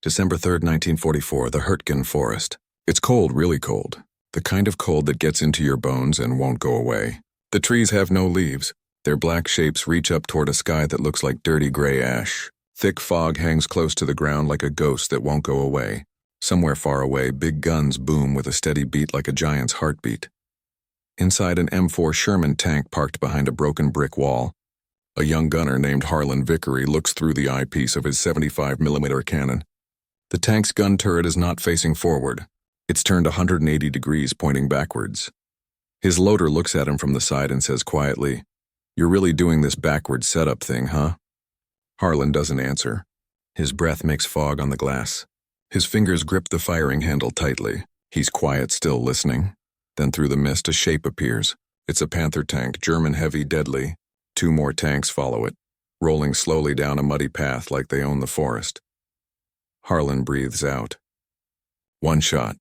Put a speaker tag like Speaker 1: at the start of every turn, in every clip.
Speaker 1: December 3rd, 1944, the Hürtgen Forest. It's cold, really cold. The kind of cold that gets into your bones and won't go away. The trees have no leaves. Their black shapes reach up toward a sky that looks like dirty gray ash. Thick fog hangs close to the ground like a ghost that won't go away. Somewhere far away, big guns boom with a steady beat like a giant's heartbeat. Inside an M4 Sherman tank parked behind a broken brick wall, a young gunner named Harlan Vickery looks through the eyepiece of his 75mm cannon. The tank's gun turret is not facing forward. It's turned 180 degrees, pointing backwards. His loader looks at him from the side and says quietly, "You're really doing this backwards setup thing, huh?" Harlan doesn't answer. His breath makes fog on the glass. His fingers grip the firing handle tightly. He's quiet, still listening. Then through the mist, a shape appears. It's a Panther tank, German heavy, deadly. 2 more tanks follow it, rolling slowly down a muddy path like they own the forest. Harlan breathes out. One shot.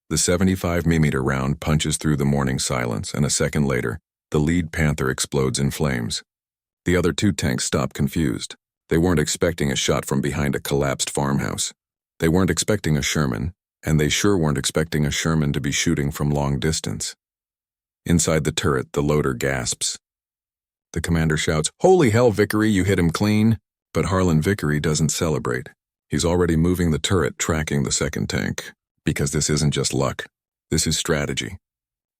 Speaker 1: The 75mm round punches through the morning silence, and a second later, the lead Panther explodes in flames. The other 2 tanks stop confused. They weren't expecting a shot from behind a collapsed farmhouse. They weren't expecting a Sherman, and they sure weren't expecting a Sherman to be shooting from long distance. Inside the turret, the loader gasps. The commander shouts, "Holy hell, Vickery, you hit him clean!" But Harlan Vickery doesn't celebrate. He's already moving the turret, tracking the second tank. Because this isn't just luck. This is strategy.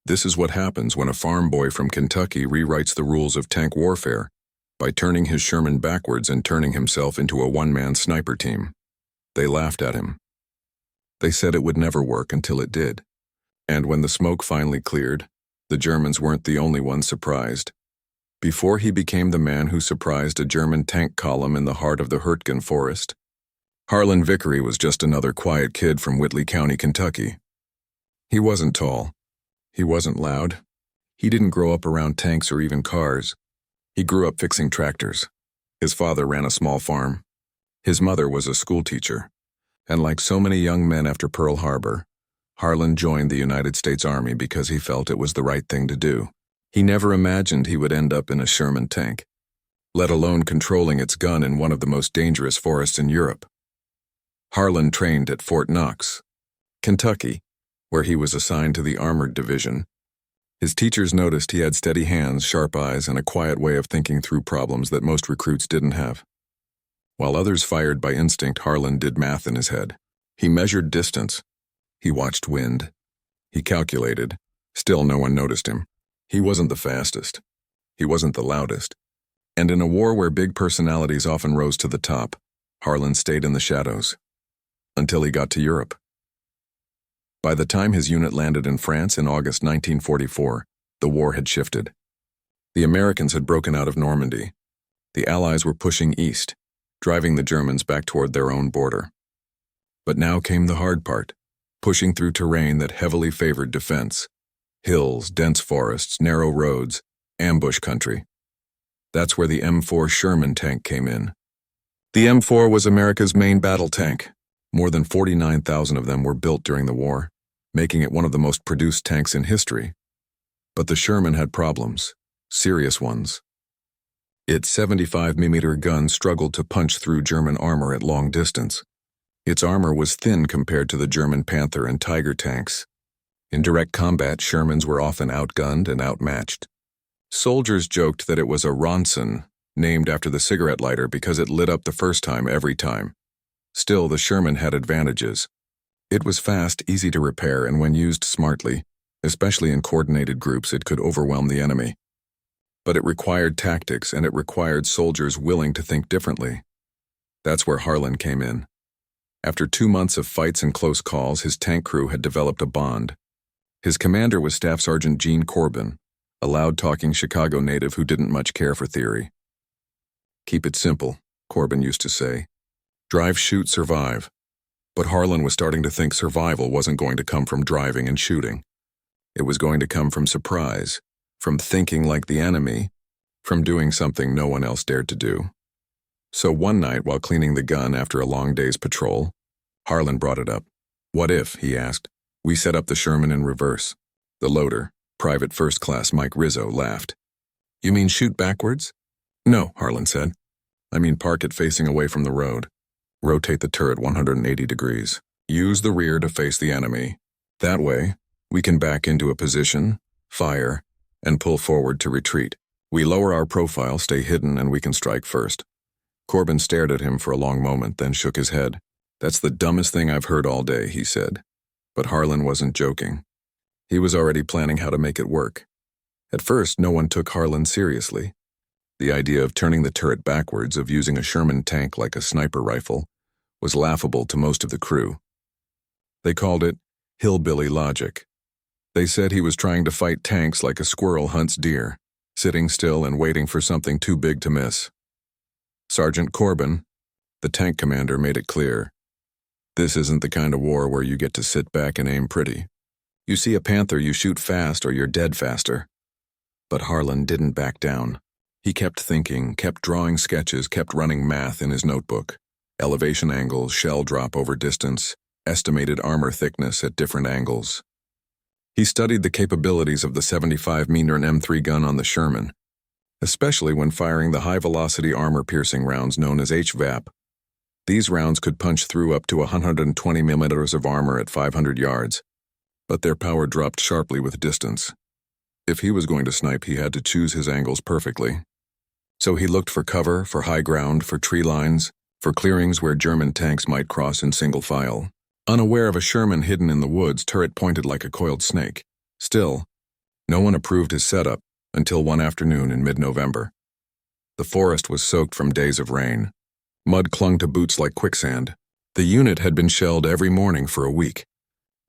Speaker 1: This is what happens when a farm boy from Kentucky rewrites the rules of tank warfare by turning his Sherman backwards and turning himself into a one-man sniper team. They laughed at him. They said it would never work until it did. And when the smoke finally cleared, the Germans weren't the only ones surprised. Before he became the man who surprised a German tank column in the heart of the Hürtgen Forest, Harlan Vickery was just another quiet kid from Whitley County, Kentucky. He wasn't tall. He wasn't loud. He didn't grow up around tanks or even cars. He grew up fixing tractors. His father ran a small farm. His mother was a schoolteacher. And like so many young men after Pearl Harbor, Harlan joined the United States Army because he felt it was the right thing to do. He never imagined he would end up in a Sherman tank, let alone controlling its gun in one of the most dangerous forests in Europe. Harlan trained at Fort Knox, Kentucky, where he was assigned to the Armored Division. His teachers noticed he had steady hands, sharp eyes, and a quiet way of thinking through problems that most recruits didn't have. While others fired by instinct, Harlan did math in his head. He measured distance. He watched wind. He calculated. Still no one noticed him. He wasn't the fastest. He wasn't the loudest. And in a war where big personalities often rose to the top, Harlan stayed in the shadows. Until he got to Europe. By the time his unit landed in France in August 1944, the war had shifted. The Americans had broken out of Normandy. The Allies were pushing east, driving the Germans back toward their own border. But now came the hard part, pushing through terrain that heavily favored defense. Hills, dense forests, narrow roads, ambush country. That's where the M4 Sherman tank came in. The M4 was America's main battle tank. More than 49,000 of them were built during the war, making it one of the most produced tanks in history. But the Sherman had problems, serious ones. Its 75mm gun struggled to punch through German armor at long distance. Its armor was thin compared to the German Panther and Tiger tanks. In direct combat, Shermans were often outgunned and outmatched. Soldiers joked that it was a Ronson, named after the cigarette lighter because it lit up the first time every time. Still, the Sherman had advantages. It was fast, easy to repair, and when used smartly, especially in coordinated groups, it could overwhelm the enemy. But it required tactics, and it required soldiers willing to think differently. That's where Harlan came in. After 2 months of fights and close calls, his tank crew had developed a bond. His commander was Staff Sergeant Gene Corbin, a loud-talking Chicago native who didn't much care for theory. "Keep it simple," Corbin used to say. "Drive, shoot, survive." But Harlan was starting to think survival wasn't going to come from driving and shooting. It was going to come from surprise, from thinking like the enemy, from doing something no one else dared to do. So one night, while cleaning the gun after a long day's patrol, Harlan brought it up. "What if," he asked, "we set up the Sherman in reverse?" The loader, Private First Class Mike Rizzo, laughed. "You mean shoot backwards?" "No," Harlan said. "I mean park it facing away from the road. Rotate the turret 180 degrees. Use the rear to face the enemy. That way, we can back into a position, fire, and pull forward to retreat. We lower our profile, stay hidden, and we can strike first. Corbin stared at him for a long moment, then shook his head. That's the dumbest thing I've heard all day, he said. But Harlan wasn't joking. He was already planning how to make it work. At first, no one took Harlan seriously. The idea of turning the turret backwards, of using a Sherman tank like a sniper rifle, was laughable to most of the crew. They called it hillbilly logic. They said he was trying to fight tanks like a squirrel hunts deer, sitting still and waiting for something too big to miss. Sergeant Corbin, the tank commander, made it clear. This isn't the kind of war where you get to sit back and aim pretty. You see a panther, you shoot fast or you're dead faster. But Harlan didn't back down. He kept thinking, kept drawing sketches, kept running math in his notebook. Elevation angles, shell drop over distance, estimated armor thickness at different angles. He studied the capabilities of the 75mm M3 gun on the Sherman, especially when firing the high-velocity armor-piercing rounds known as HVAP. These rounds could punch through up to 120 millimeters of armor at 500 yards, but their power dropped sharply with distance. If he was going to snipe, he had to choose his angles perfectly. So he looked for cover, for high ground, for tree lines, for clearings where German tanks might cross in single file. Unaware of a Sherman hidden in the woods, turret pointed like a coiled snake. Still, no one approved his setup until one afternoon in mid-November. The forest was soaked from days of rain. Mud clung to boots like quicksand. The unit had been shelled every morning for a week.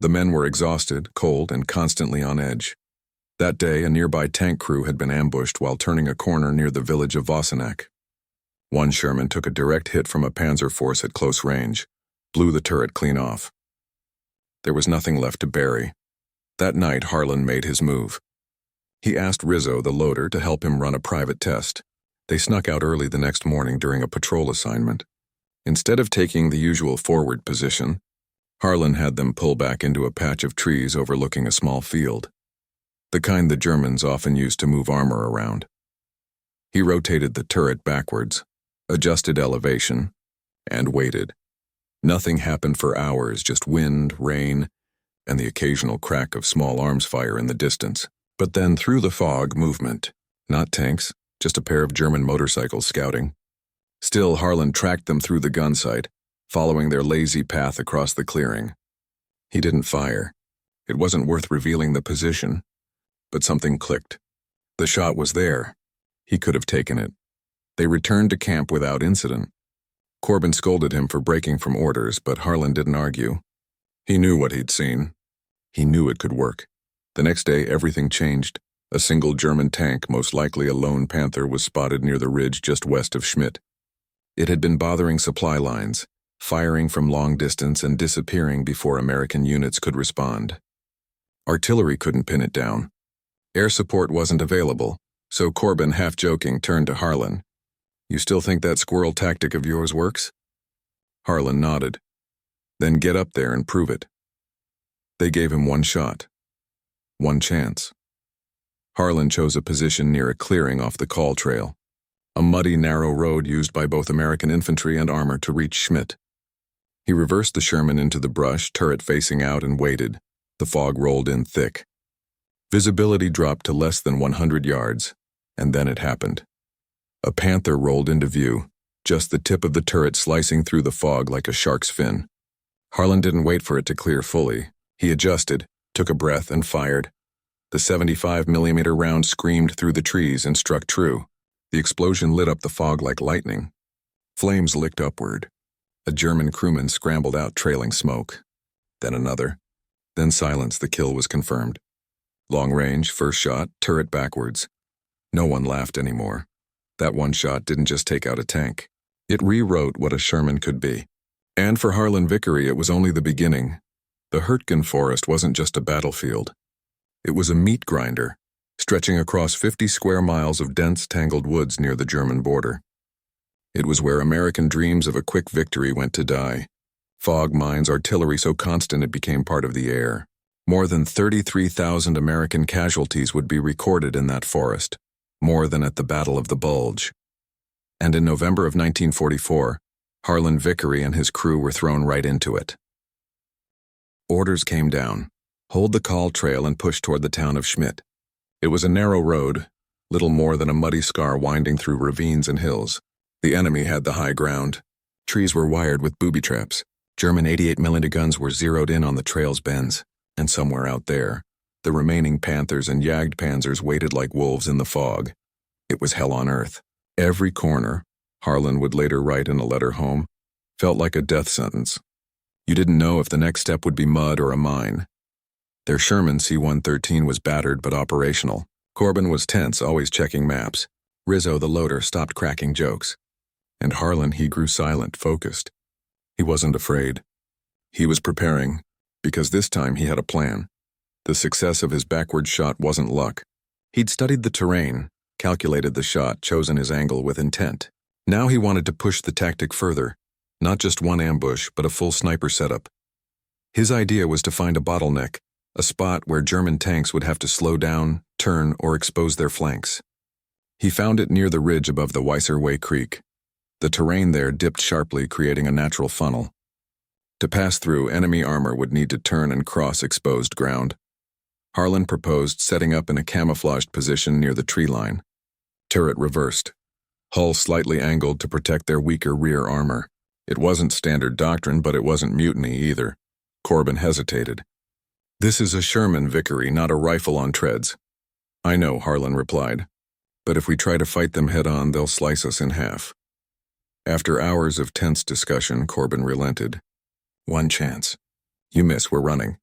Speaker 1: The men were exhausted, cold, and constantly on edge. That day, a nearby tank crew had been ambushed while turning a corner near the village of Wassenack. One Sherman took a direct hit from a Panzer force at close range, blew the turret clean off. There was nothing left to bury. That night, Harlan made his move. He asked Rizzo, the loader, to help him run a private test. They snuck out early the next morning during a patrol assignment. Instead of taking the usual forward position, Harlan had them pull back into a patch of trees overlooking a small field, the kind the Germans often used to move armor around. He rotated the turret backwards, adjusted elevation, and waited. Nothing happened for hours, just wind, rain, and the occasional crack of small arms fire in the distance. But then through the fog, movement. Not tanks, just a pair of German motorcycles scouting. Still, Harlan tracked them through the gun sight, following their lazy path across the clearing. He didn't fire. It wasn't worth revealing the position. But something clicked. The shot was there. He could have taken it. They returned to camp without incident. Corbin scolded him for breaking from orders, but Harlan didn't argue. He knew what he'd seen. He knew it could work. The next day, everything changed. A single German tank, most likely a lone Panther, was spotted near the ridge just west of Schmidt. It had been bothering supply lines, firing from long distance and disappearing before American units could respond. Artillery couldn't pin it down. Air support wasn't available, so Corbin, half-joking, turned to Harlan. "You still think that squirrel tactic of yours works?" Harlan nodded. "Then get up there and prove it." They gave him one shot. One chance. Harlan chose a position near a clearing off the call trail, a muddy, narrow road used by both American infantry and armor to reach Schmidt. He reversed the Sherman into the brush, turret facing out, and waited. The fog rolled in thick. Visibility dropped to less than 100 yards, and then it happened. A Panther rolled into view, just the tip of the turret slicing through the fog like a shark's fin. Harlan didn't wait for it to clear fully. He adjusted, took a breath, and fired. The 75mm round screamed through the trees and struck true. The explosion lit up the fog like lightning. Flames licked upward. A German crewman scrambled out, trailing smoke. Then another. Then silence. The kill was confirmed. Long range, first shot, turret backwards. No one laughed anymore. That one shot didn't just take out a tank. It rewrote what a Sherman could be. And for Harlan Vickery, it was only the beginning. The Hürtgen Forest wasn't just a battlefield. It was a meat grinder, stretching across 50 square miles of dense, tangled woods near the German border. It was where American dreams of a quick victory went to die. Fog mines, artillery so constant it became part of the air. More than 33,000 American casualties would be recorded in that forest, more than at the Battle of the Bulge. And in November of 1944, Harlan Vickery and his crew were thrown right into it. Orders came down. Hold the call trail and push toward the town of Schmidt. It was a narrow road, little more than a muddy scar winding through ravines and hills. The enemy had the high ground. Trees were wired with booby traps. German 88mm guns were zeroed in on the trail's bends, and somewhere out there, the remaining Panthers and Jagdpanzers waited like wolves in the fog. It was hell on earth. Every corner, Harlan would later write in a letter home, felt like a death sentence. You didn't know if the next step would be mud or a mine. Their Sherman C-113 was battered but operational. Corbin was tense, always checking maps. Rizzo, the loader, stopped cracking jokes. And Harlan, he grew silent, focused. He wasn't afraid. He was preparing, because this time he had a plan. The success of his backward shot wasn't luck. He'd studied the terrain, calculated the shot, chosen his angle with intent. Now he wanted to push the tactic further, not just one ambush, but a full sniper setup. His idea was to find a bottleneck, a spot where German tanks would have to slow down, turn, or expose their flanks. He found it near the ridge above the WWII Creek. The terrain there dipped sharply, creating a natural funnel. To pass through, enemy armor would need to turn and cross exposed ground. Harlan proposed setting up in a camouflaged position near the tree line. Turret reversed. Hull slightly angled to protect their weaker rear armor. It wasn't standard doctrine, but it wasn't mutiny either. Corbin hesitated. "This is a Sherman, Vickery, not a rifle on treads." "I know," Harlan replied. "But if we try to fight them head-on, they'll slice us in half." After hours of tense discussion, Corbin relented. "One chance. You miss, we're running."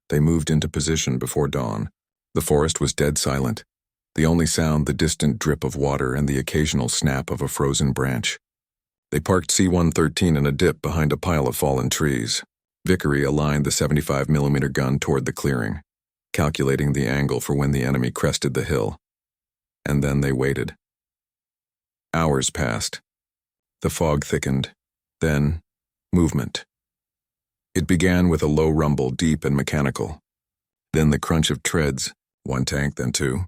Speaker 1: They moved into position before dawn. The forest was dead silent. The only sound, the distant drip of water and the occasional snap of a frozen branch. They parked C-113 in a dip behind a pile of fallen trees. Vickery aligned the 75mm gun toward the clearing, calculating the angle for when the enemy crested the hill. And then they waited. Hours passed. The fog thickened. Then, movement. It began with a low rumble, deep and mechanical. Then the crunch of treads, one tank, then two,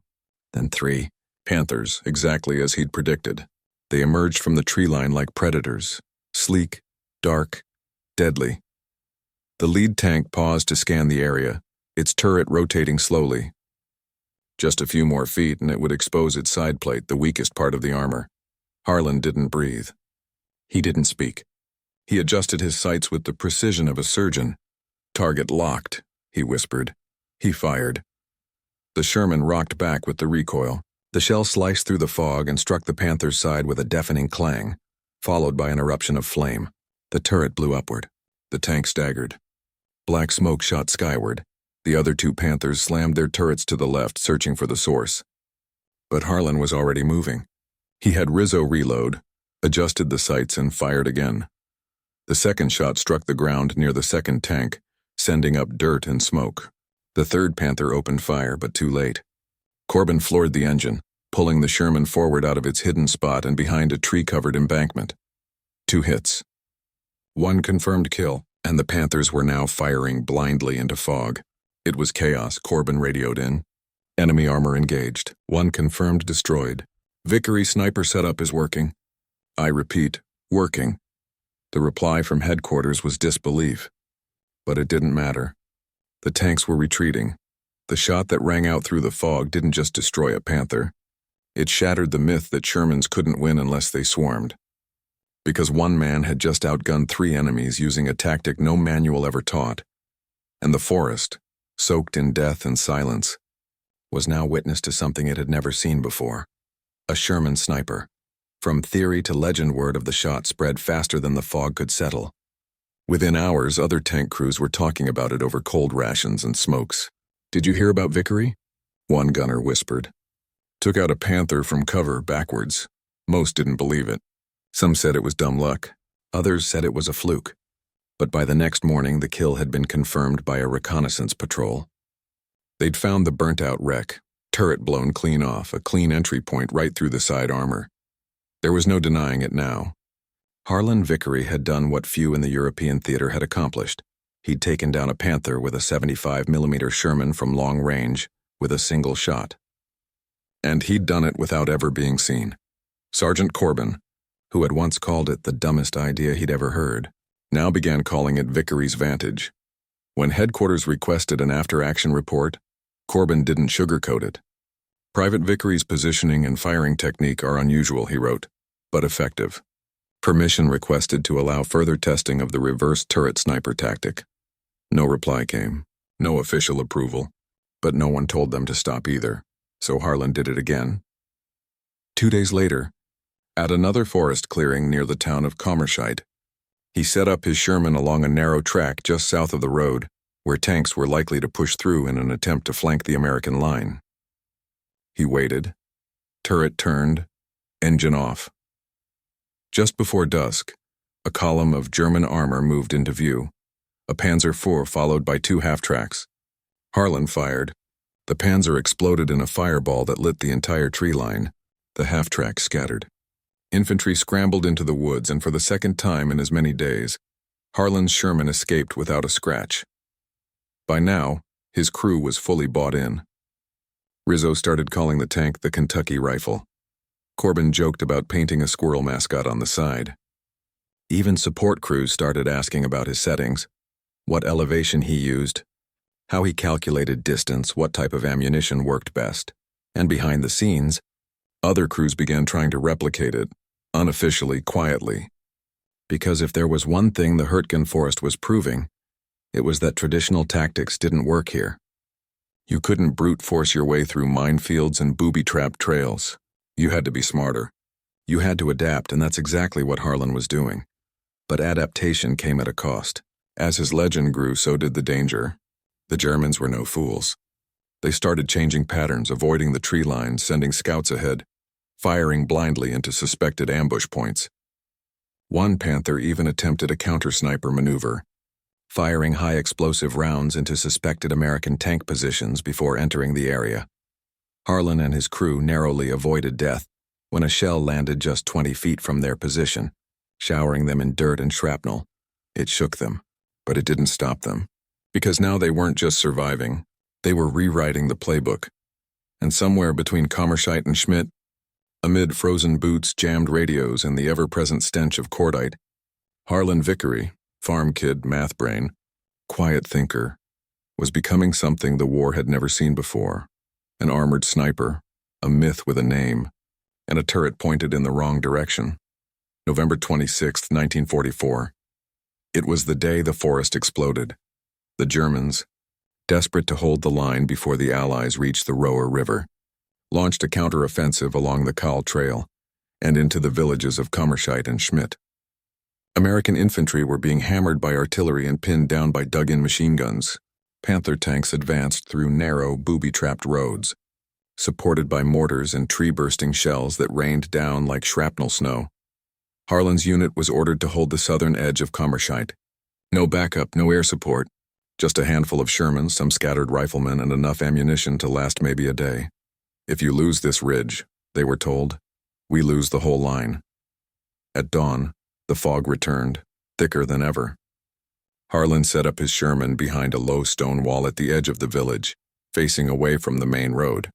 Speaker 1: then three. Panthers, exactly as he'd predicted. They emerged from the tree line like predators, sleek, dark, deadly. The lead tank paused to scan the area, its turret rotating slowly. Just a few more feet and it would expose its side plate, the weakest part of the armor. Harlan didn't breathe. He didn't speak. He adjusted his sights with the precision of a surgeon. "Target locked," he whispered. He fired. The Sherman rocked back with the recoil. The shell sliced through the fog and struck the Panther's side with a deafening clang, followed by an eruption of flame. The turret blew upward. The tank staggered. Black smoke shot skyward. The other two Panthers slammed their turrets to the left, searching for the source. But Harlan was already moving. He had Rizzo reload, adjusted the sights, and fired again. The second shot struck the ground near the second tank, sending up dirt and smoke. The third Panther opened fire, but too late. Corbin floored the engine, pulling the Sherman forward out of its hidden spot and behind a tree-covered embankment. 2 hits. 1 confirmed kill, and the Panthers were now firing blindly into fog. It was chaos, Corbin radioed in. Enemy armor engaged. 1 confirmed destroyed. Vickery sniper setup is working. I repeat, working. The reply from headquarters was disbelief. But it didn't matter. The tanks were retreating. The shot that rang out through the fog didn't just destroy a Panther. It shattered the myth that Shermans couldn't win unless they swarmed. Because one man had just outgunned 3 enemies using a tactic no manual ever taught. And the forest, soaked in death and silence, was now witness to something it had never seen before. A Sherman sniper. From theory to legend, word of the shot spread faster than the fog could settle. Within hours, other tank crews were talking about it over cold rations and smokes. "Did you hear about Vickery?" one gunner whispered. "Took out a Panther from cover backwards." Most didn't believe it. Some said it was dumb luck. Others said it was a fluke. But by the next morning, the kill had been confirmed by a reconnaissance patrol. They'd found the burnt-out wreck, turret blown clean off, a clean entry point right through the side armor. There was no denying it now. Harlan Vickery had done what few in the European theater had accomplished. He'd taken down a Panther with a 75mm Sherman from long range with a single shot. And he'd done it without ever being seen. Sergeant Corbin, who had once called it the dumbest idea he'd ever heard, now began calling it Vickery's Vantage. When headquarters requested an after-action report, Corbin didn't sugarcoat it. Private Vickery's positioning and firing technique are unusual, he wrote, but effective. Permission requested to allow further testing of the reverse turret sniper tactic. No reply came, no official approval, but no one told them to stop either, so Harlan did it again. 2 days later, at another forest clearing near the town of Commershite, he set up his Sherman along a narrow track just south of the road, where tanks were likely to push through in an attempt to flank the American line. He waited. Turret turned, engine off. Just before dusk, a column of German armor moved into view, a Panzer IV followed by 2 half-tracks. Harlan fired. The Panzer exploded in a fireball that lit the entire tree line. The half-track scattered. Infantry scrambled into the woods, and for the second time in as many days, Harlan's Sherman escaped without a scratch. By now, his crew was fully bought in. Rizzo started calling the tank the Kentucky Rifle. Corbin joked about painting a squirrel mascot on the side. Even support crews started asking about his settings, what elevation he used, how he calculated distance, what type of ammunition worked best. And behind the scenes, other crews began trying to replicate it, unofficially, quietly. Because if there was one thing the Hürtgen Forest was proving, it was that traditional tactics didn't work here. You couldn't brute force your way through minefields and booby-trapped trails. You had to be smarter. You had to adapt, and that's exactly what Harlan was doing. But adaptation came at a cost. As his legend grew, so did the danger. The Germans were no fools. They started changing patterns, avoiding the tree lines, sending scouts ahead, firing blindly into suspected ambush points. One Panther even attempted a counter-sniper maneuver, firing high-explosive rounds into suspected American tank positions before entering the area. Harlan and his crew narrowly avoided death when a shell landed just 20 feet from their position, showering them in dirt and shrapnel. It shook them, but it didn't stop them. Because now they weren't just surviving, they were rewriting the playbook. And somewhere between Commershite and Schmidt, amid frozen boots, jammed radios, and the ever-present stench of cordite, Harlan Vickery, farm kid, math brain, quiet thinker, was becoming something the war had never seen before. An armored sniper, a myth with a name, and a turret pointed in the wrong direction. November 26, 1944. It was the day the forest exploded. The Germans, desperate to hold the line before the Allies reached the Roer River, launched a counteroffensive along the Kahl Trail and into the villages of Commershite and Schmidt. American infantry were being hammered by artillery and pinned down by dug-in machine guns. Panther tanks advanced through narrow, booby-trapped roads, supported by mortars and tree-bursting shells that rained down like shrapnel snow. Harlan's unit was ordered to hold the southern edge of Commershite. No backup, no air support, just a handful of Shermans, some scattered riflemen, and enough ammunition to last maybe a day. If you lose this ridge, they were told, we lose the whole line. At dawn, the fog returned, thicker than ever. Harlan set up his Sherman behind a low stone wall at the edge of the village, facing away from the main road.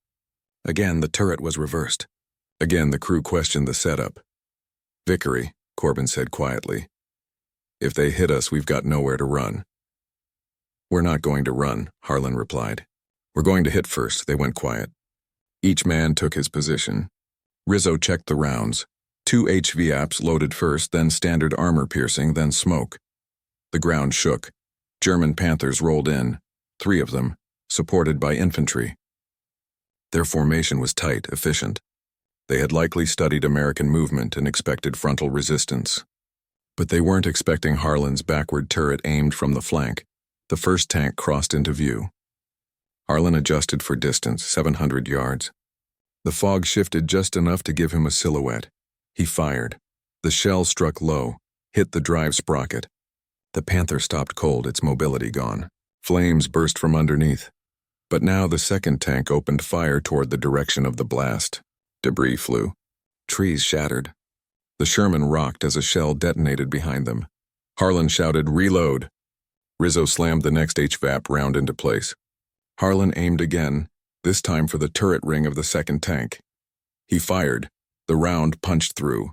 Speaker 1: Again, the turret was reversed. Again, the crew questioned the setup. Vickery, Corbin said quietly. If they hit us, we've got nowhere to run. We're not going to run, Harlan replied. We're going to hit first. They went quiet. Each man took his position. Rizzo checked the rounds. 2 HVAPs loaded first, then standard armor piercing, then smoke. The ground shook. German Panthers rolled in, 3 of them, supported by infantry. Their formation was tight, efficient. They had likely studied American movement and expected frontal resistance. But they weren't expecting Harlan's backward turret aimed from the flank. The first tank crossed into view. Harlan adjusted for distance, 700 yards. The fog shifted just enough to give him a silhouette. He fired. The shell struck low, hit the drive sprocket. The Panther stopped cold, its mobility gone. Flames burst from underneath. But now the second tank opened fire toward the direction of the blast. Debris flew. Trees shattered. The Sherman rocked as a shell detonated behind them. Harlan shouted, "Reload!" Rizzo slammed the next HVAP round into place. Harlan aimed again, this time for the turret ring of the second tank. He fired. The round punched through.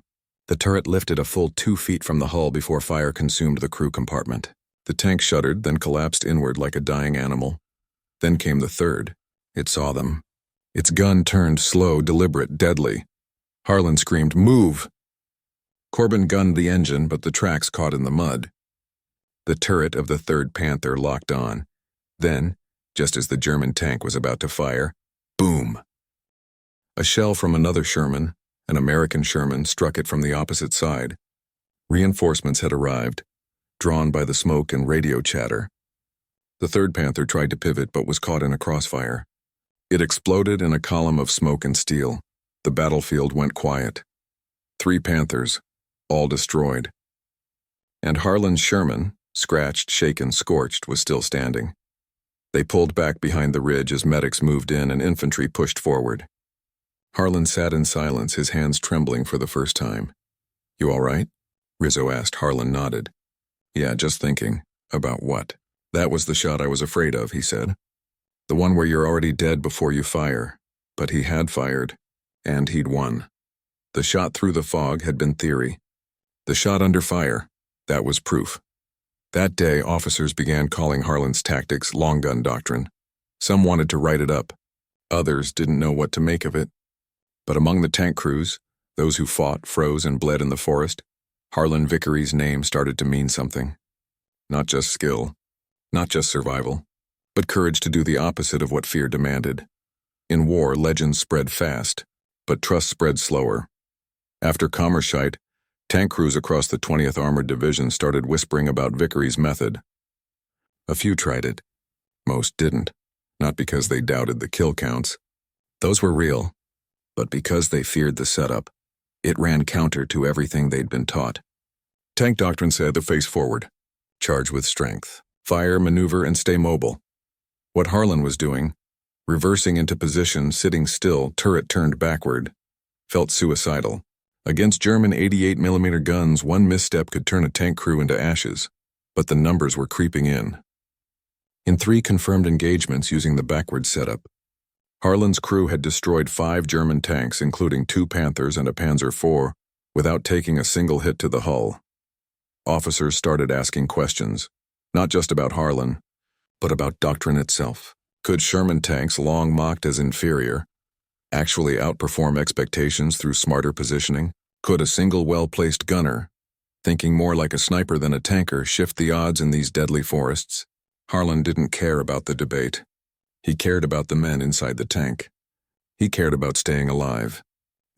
Speaker 1: The turret lifted a full 2 feet from the hull before fire consumed the crew compartment. The tank shuddered, then collapsed inward like a dying animal. Then came the third. It saw them. Its gun turned slow, deliberate, deadly. Harlan screamed, "Move!" Corbin gunned the engine, but the tracks caught in the mud. The turret of the third Panther locked on. Then, just as the German tank was about to fire, boom! A shell from another Sherman, an American Sherman, struck it from the opposite side. Reinforcements had arrived, drawn by the smoke and radio chatter. The third Panther tried to pivot but was caught in a crossfire. It exploded in a column of smoke and steel. The battlefield went quiet. 3 Panthers, all destroyed. And Harlan's Sherman, scratched, shaken, scorched, was still standing. They pulled back behind the ridge as medics moved in and infantry pushed forward. Harlan sat in silence, his hands trembling for the first time. "You all right?" Rizzo asked. Harlan nodded. "Yeah, just thinking." "About what?" "That was the shot I was afraid of," he said. "The one where you're already dead before you fire." But he had fired, and he'd won. The shot through the fog had been theory. The shot under fire, that was proof. That day, officers began calling Harlan's tactics long gun doctrine. Some wanted to write it up. Others didn't know what to make of it. But among the tank crews, those who fought, froze, and bled in the forest, Harlan Vickery's name started to mean something. Not just skill, not just survival, but courage to do the opposite of what fear demanded. In war, legends spread fast, but trust spread slower. After Kammerscheid, tank crews across the 20th Armored Division started whispering about Vickery's method. A few tried it. Most didn't, not because they doubted the kill counts. Those were real, but because they feared the setup. It ran counter to everything they'd been taught. Tank doctrine said to face forward, charge with strength, fire, maneuver, and stay mobile. What Harlan was doing, reversing into position, sitting still, turret turned backward, felt suicidal. Against German 88mm guns, one misstep could turn a tank crew into ashes, but the numbers were creeping in. In 3 confirmed engagements using the backward setup, Harlan's crew had destroyed 5 German tanks, including 2 Panthers and a Panzer IV, without taking a single hit to the hull. Officers started asking questions, not just about Harlan, but about doctrine itself. Could Sherman tanks, long mocked as inferior, actually outperform expectations through smarter positioning? Could a single well-placed gunner, thinking more like a sniper than a tanker, shift the odds in these deadly forests? Harlan didn't care about the debate. He cared about the men inside the tank. He cared about staying alive.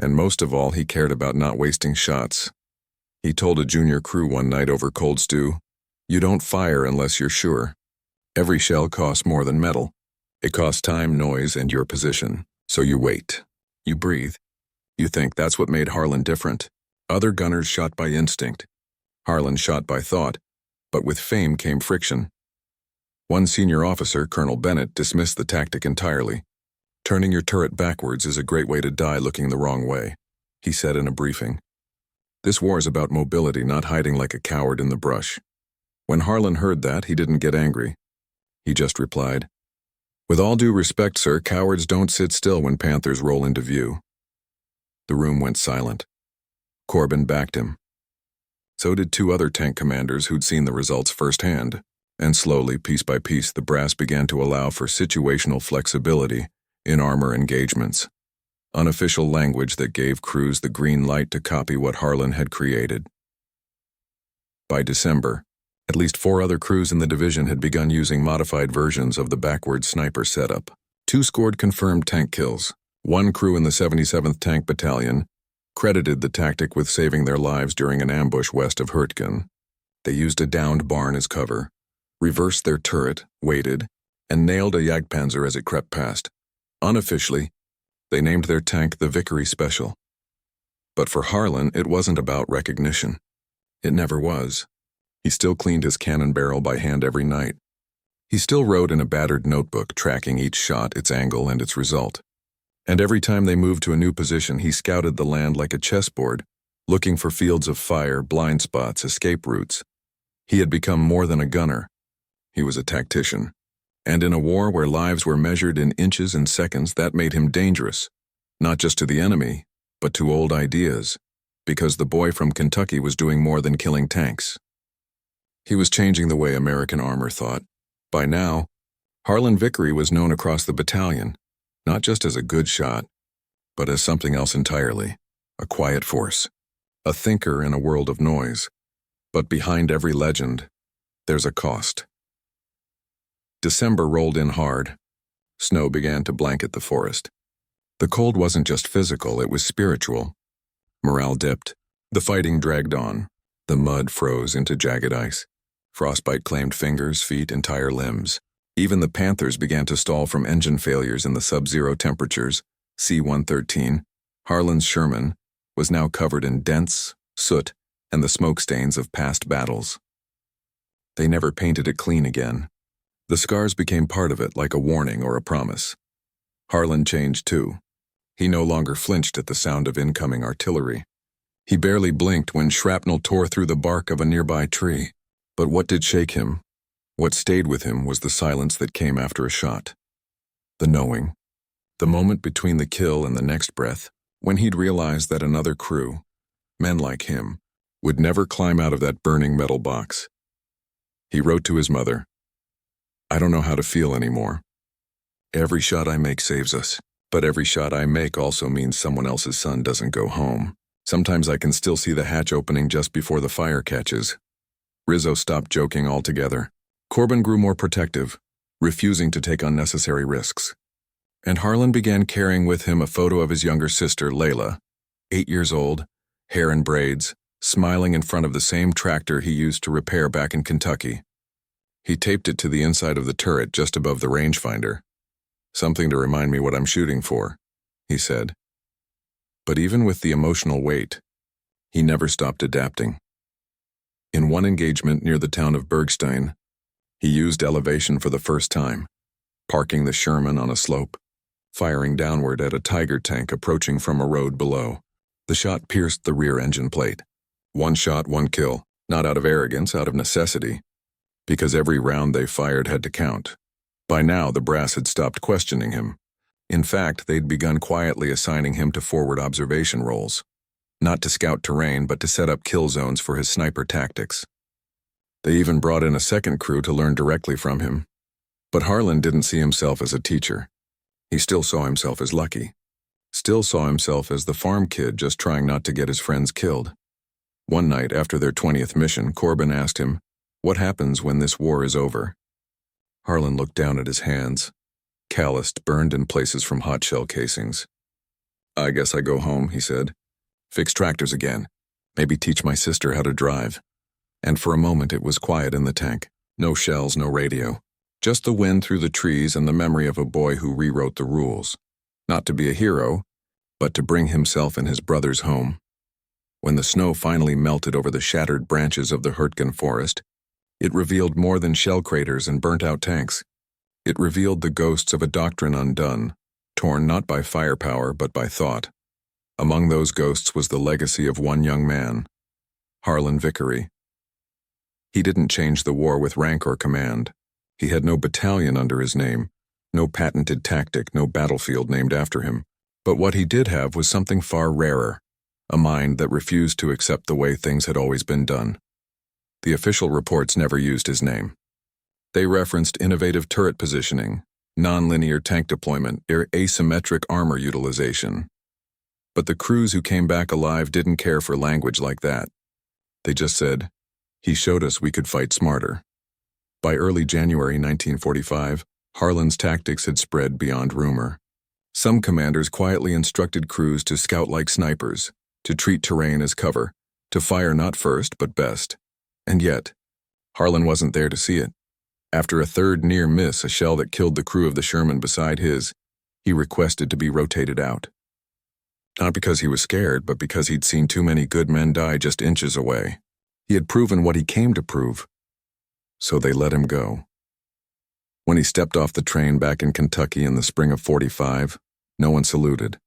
Speaker 1: And most of all, he cared about not wasting shots. He told a junior crew one night over cold stew, "You don't fire unless you're sure. Every shell costs more than metal. It costs time, noise, and your position. So you wait. You breathe. You think." That's what made Harlan different. Other gunners shot by instinct. Harlan shot by thought, but with fame came friction. One senior officer, Colonel Bennett, dismissed the tactic entirely. "Turning your turret backwards is a great way to die looking the wrong way," he said in a briefing. "This war is about mobility, not hiding like a coward in the brush." When Harlan heard that, he didn't get angry. He just replied, "With all due respect, sir, cowards don't sit still when Panthers roll into view." The room went silent. Corbin backed him. So did 2 other tank commanders who'd seen the results firsthand. And slowly, piece by piece, the brass began to allow for situational flexibility in armor engagements. Unofficial language that gave crews the green light to copy what Harlan had created. By December, at least 4 other crews in the division had begun using modified versions of the backward sniper setup. 2 scored confirmed tank kills. 1 crew in the 77th Tank Battalion credited the tactic with saving their lives during an ambush west of Hürtgen. They used a downed barn as cover, reversed their turret, waited, and nailed a Jagdpanzer as it crept past. Unofficially, they named their tank the Vickery Special. But for Harlan, it wasn't about recognition. It never was. He still cleaned his cannon barrel by hand every night. He still wrote in a battered notebook, tracking each shot, its angle, and its result. And every time they moved to a new position, he scouted the land like a chessboard, looking for fields of fire, blind spots, escape routes. He had become more than a gunner. He was a tactician. And in a war where lives were measured in inches and seconds, that made him dangerous, not just to the enemy, but to old ideas. because the boy from Kentucky was doing more than killing tanks. He was changing the way American armor thought. By now, Harlan Vickery was known across the battalion, not just as a good shot, but as something else entirely, a quiet force, a thinker in a world of noise. But behind every legend, there's a cost. December rolled in hard. Snow began to blanket the forest. The cold wasn't just physical, it was spiritual. Morale dipped. The fighting dragged on. The mud froze into jagged ice. Frostbite claimed fingers, feet, entire limbs. Even the Panthers began to stall from engine failures in the sub-zero temperatures. C-113, Harlan's Sherman, was now covered in dents, soot, and the smoke stains of past battles. They never painted it clean again. The scars became part of it, like a warning or a promise. Harlan changed too. He no longer flinched at the sound of incoming artillery. He barely blinked when shrapnel tore through the bark of a nearby tree. But what did shake him? What stayed with him was the silence that came after a shot. The knowing. The moment between the kill and the next breath, when he'd realized that another crew, men like him, would never climb out of that burning metal box. He wrote to his mother, "I don't know how to feel anymore. Every shot I make saves us, but every shot I make also means someone else's son doesn't go home. Sometimes I can still see the hatch opening just before the fire catches." Rizzo stopped joking altogether. Corbin grew more protective, refusing to take unnecessary risks. And Harlan began carrying with him a photo of his younger sister, Layla, 8 years old, hair in braids, smiling in front of the same tractor he used to repair back in Kentucky. He taped it to the inside of the turret just above the rangefinder. "Something to remind me what I'm shooting for," he said. But even with the emotional weight, he never stopped adapting. In one engagement near the town of Bergstein, he used elevation for the first time, parking the Sherman on a slope, firing downward at a Tiger tank approaching from a road below. The shot pierced the rear engine plate. One shot, one kill, not out of arrogance, out of necessity, because every round they fired had to count. By now, the brass had stopped questioning him. In fact, they'd begun quietly assigning him to forward observation roles, not to scout terrain, but to set up kill zones for his sniper tactics. They even brought in a second crew to learn directly from him. But Harlan didn't see himself as a teacher. He still saw himself as lucky. Still saw himself as the farm kid just trying not to get his friends killed. One night after their 20th mission, Corbin asked him, "What happens when this war is over?" Harlan looked down at his hands, calloused, burned in places from hot shell casings. "I guess I go home," he said. "Fix tractors again. Maybe teach my sister how to drive." And for a moment it was quiet in the tank. No shells, no radio. Just the wind through the trees and the memory of a boy who rewrote the rules. Not to be a hero, but to bring himself and his brothers home. When the snow finally melted over the shattered branches of the Hürtgen Forest, it revealed more than shell craters and burnt-out tanks. It revealed the ghosts of a doctrine undone, torn not by firepower but by thought. Among those ghosts was the legacy of one young man, Harlan Vickery. He didn't change the war with rank or command. He had no battalion under his name, no patented tactic, no battlefield named after him. But what he did have was something far rarer, a mind that refused to accept the way things had always been done. The official reports never used his name. They referenced innovative turret positioning, nonlinear tank deployment, or asymmetric armor utilization. But the crews who came back alive didn't care for language like that. They just said, "He showed us we could fight smarter." By early January 1945, Harlan's tactics had spread beyond rumor. Some commanders quietly instructed crews to scout like snipers, to treat terrain as cover, to fire not first but best. And yet, Harlan wasn't there to see it. After a third near miss, a shell that killed the crew of the Sherman beside his, he requested to be rotated out. Not because he was scared, but because he'd seen too many good men die just inches away. He had proven what he came to prove. So they let him go. When he stepped off the train back in Kentucky in the spring of '45, no one saluted.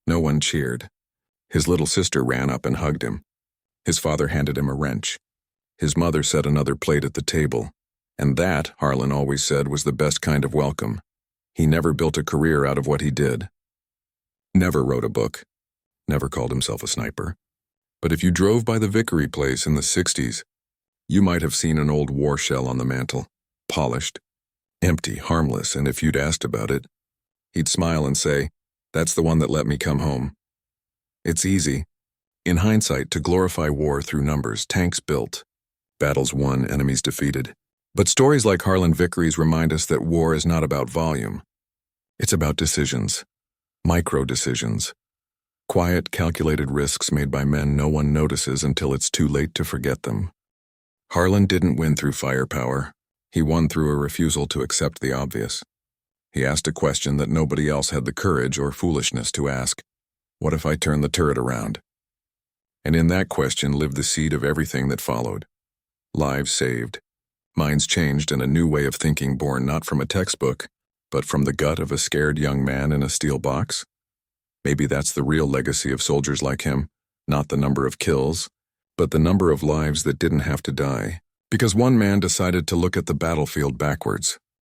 Speaker 1: No one cheered. His little sister ran up and hugged him. His father handed him a wrench. His mother set another plate at the table. And that, Harlan always said, was the best kind of welcome. He never built a career out of what he did. Never wrote a book. never called himself a sniper. But if you drove by the Vickery place in the 60s, you might have seen an old war shell on the mantel, polished, empty, harmless, and if you'd asked about it, he'd smile and say, "That's the one that let me come home." It's easy, in hindsight, to glorify war through numbers, tanks built, battles won, enemies defeated. But stories like Harlan Vickery's remind us that war is not about volume. It's about decisions, micro-decisions, quiet, calculated risks made by men no one notices until it's too late to forget them. Harlan didn't win through firepower. He won through a refusal to accept the obvious. He asked a question that nobody else had the courage or foolishness to ask. What if I turn the turret around? And in that question lived the seed of everything that followed. Lives saved, minds changed, and a new way of thinking born not from a textbook, but from the gut of a scared young man in a steel box. Maybe that's the real legacy of soldiers like him, not the number of kills, but the number of lives that didn't have to die, because one man decided to look at the battlefield backwards.